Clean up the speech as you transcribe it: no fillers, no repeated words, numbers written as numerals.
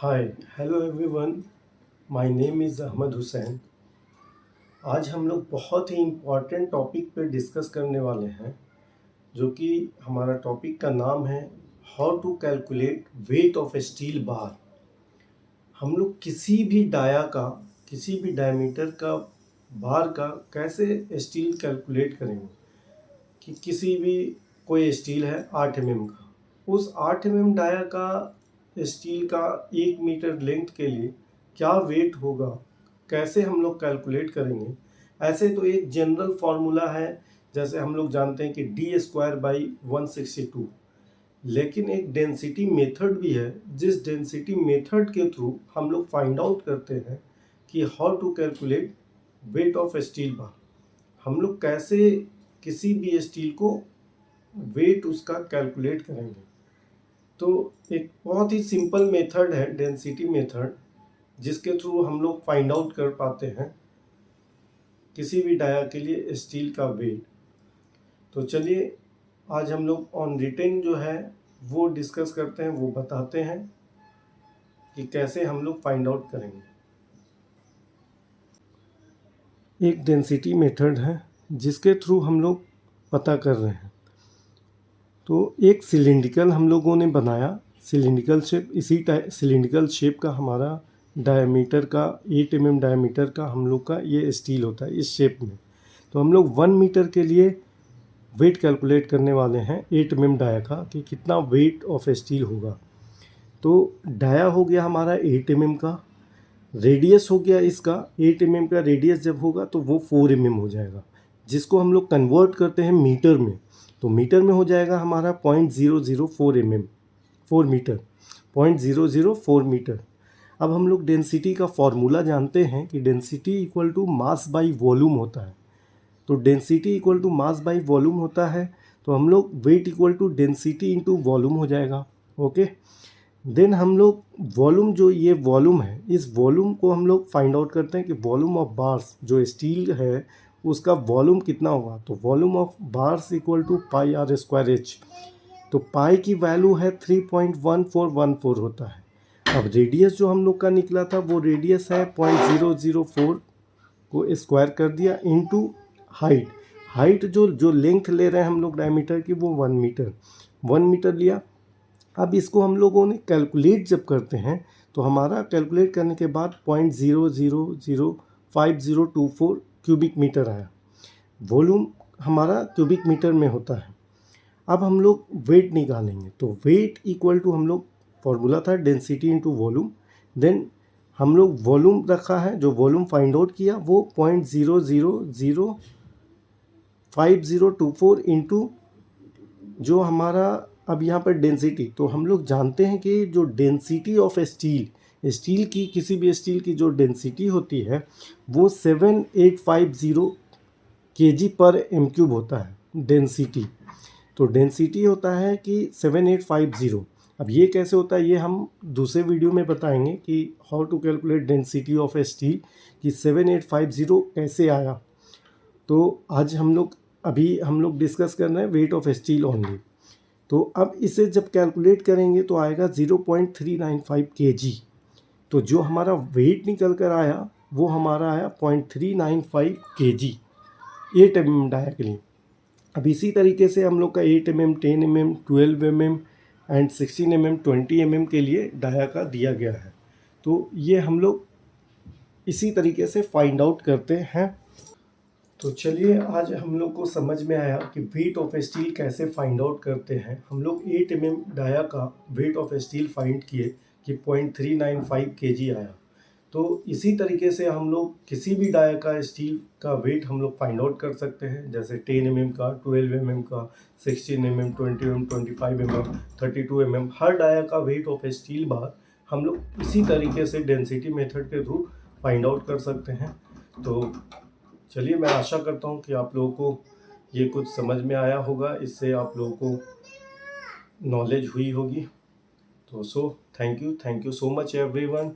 Hi hello everyone. My name is Ahmed Hussain. आज हम लोग बहुत ही इम्पॉर्टेंट टॉपिक पे डिस्कस करने वाले हैं, जो कि हमारा टॉपिक का नाम है how to calculate weight of a steel bar. हम लोग किसी भी डाया का, किसी भी डायमीटर का बार का कैसे स्टील कैलकुलेट करेंगे कि किसी भी कोई स्टील है 8 mm का, उस 8 mm डाया का स्टील का 1 मीटर लेंथ के लिए क्या वेट होगा, कैसे हम लोग कैलकुलेट करेंगे। ऐसे तो एक जनरल फार्मूला है, जैसे हम लोग जानते हैं कि D²/162, लेकिन एक डेंसिटी मेथड भी है, जिस डेंसिटी मेथड के थ्रू हम लोग फाइंड आउट करते हैं कि how to calculate weight of steel bar. हम लोग कैसे किसी भी स्टील को वेट उसका कैलकुलेट करेंगे। तो एक बहुत ही सिंपल मेथड है डेंसिटी मेथड, जिसके थ्रू हम लोग फाइंड आउट कर पाते हैं किसी भी डाया के लिए स्टील का वेट। तो चलिए आज हम लोग ऑन रिटेन जो है वो डिस्कस करते हैं, वो बताते हैं कि कैसे हम लोग फाइंड आउट करेंगे। एक डेंसिटी मेथड है जिसके थ्रू हम लोग पता कर रहे हैं। तो एक सिलिंड्रिकल हम लोगों ने बनाया, सिलिंड्रिकल शेप, इसी सिलिंड्रिकल शेप का हमारा डायमीटर का 8 mm डायमीटर का हम लोग का ये स्टील होता है इस शेप में। तो हम लोग 1 मीटर के लिए वेट कैलकुलेट करने वाले हैं 8 mm डाया का, कि कितना वेट ऑफ स्टील होगा। तो डाया हो गया हमारा 8 mm का, रेडियस हो गया इसका 8 mm का, रेडियस जब होगा तो वो 4 mm हो जाएगा, जिसको हम लोग कन्वर्ट करते हैं मीटर में। तो मीटर में हो जाएगा हमारा 0.004 mm, 4 मीटर, 0.004 मीटर। अब हम लोग डेंसिटी का फॉर्मूला जानते हैं कि density equal to mass by volume होता है। तो density equal to mass by volume होता है, तो हम लोग weight equal to density into volume हो जाएगा। ओके, देन हम लोग वॉल्यूम, जो ये वॉल्यूम है, इस वॉल्यूम को हम लोग फाइंड आउट करते हैं कि वॉल्यूम ऑफ बार्स, जो स्टील है उसका वॉल्यूम कितना होगा। तो volume of bars equal to pi r square h. तो पाई की वैल्यू है 3.1414 होता है। अब रेडियस जो हम लोग का निकला था वो रेडियस है 0.004 को स्क्वायर कर दिया इनटू हाइट। हाइट जो लेंथ ले रहे हैं हम लोग डायमीटर की, वो 1 मीटर लिया। अब इसको हम लोगों ने कैलकुलेट जब करते हैं तो हमारा कैलकुलेट करने के बाद 0.0005024 क्यूबिक मीटर आया। वॉल्यूम हमारा क्यूबिक मीटर में होता है। अब हम लोग वेट निकालेंगे, तो वेट इक्वल टू, हम लोग फॉर्मूला था डेंसिटी इंटू वॉल्यूम। देन हम लोग वॉल्यूम रखा है, जो वॉल्यूम फाइंड आउट किया वो 0.00524 इंटू जो हमारा अब यहाँ पर डेंसिटी। तो हम लोग जानते हैं कि जो डेंसिटी ऑफ स्टील की, किसी भी स्टील की जो डेंसिटी होती है वो 7850 kg पर एम क्यूब होता है डेंसिटी। तो डेंसिटी होता है कि 7850। अब ये कैसे होता है ये हम दूसरे वीडियो में बताएंगे कि how to calculate density of a steel, कि 7850 कैसे आया। तो आज हम लोग डिस्कस कर रहे हैं वेट ऑफ स्टील ओनली। तो अब इसे जब कैलकुलेट करेंगे तो आएगा 0.395 kg। तो जो हमारा वेट निकल कर आया वो हमारा आया 0.395 kg 8 mm डाया के लिए। अब इसी तरीके से हम लोग का 8 mm, 10 mm, 12 mm and 16 mm, 20 mm के लिए डाया का दिया गया है। तो ये हम लोग इसी तरीके से फाइंड आउट करते हैं। तो चलिए आज हम लोग को समझ में आया कि वेट ऑफ स्टील कैसे फाइंड आउट करते हैं। हम लोग 8 mm डाया का वेट ऑफ स्टील फाइंड किए कि 0.395 kg आया। तो इसी तरीके से हम लोग किसी भी डाया का स्टील का वेट हम लोग फाइंड आउट कर सकते हैं, जैसे 10 mm का, 12 mm का, 16 mm, 20 mm, 25 mm, 32 mm। हर डाया का वेट ऑफ स्टील बार हम लोग इसी तरीके से डेंसिटी मेथड के थ्रू फाइंड आउट कर सकते हैं। तो चलिए, मैं आशा करता हूँ कि आप लोगों को ये कुछ समझ में आया होगा, इससे आप लोगों को नॉलेज हुई होगी। तो thank you so much everyone.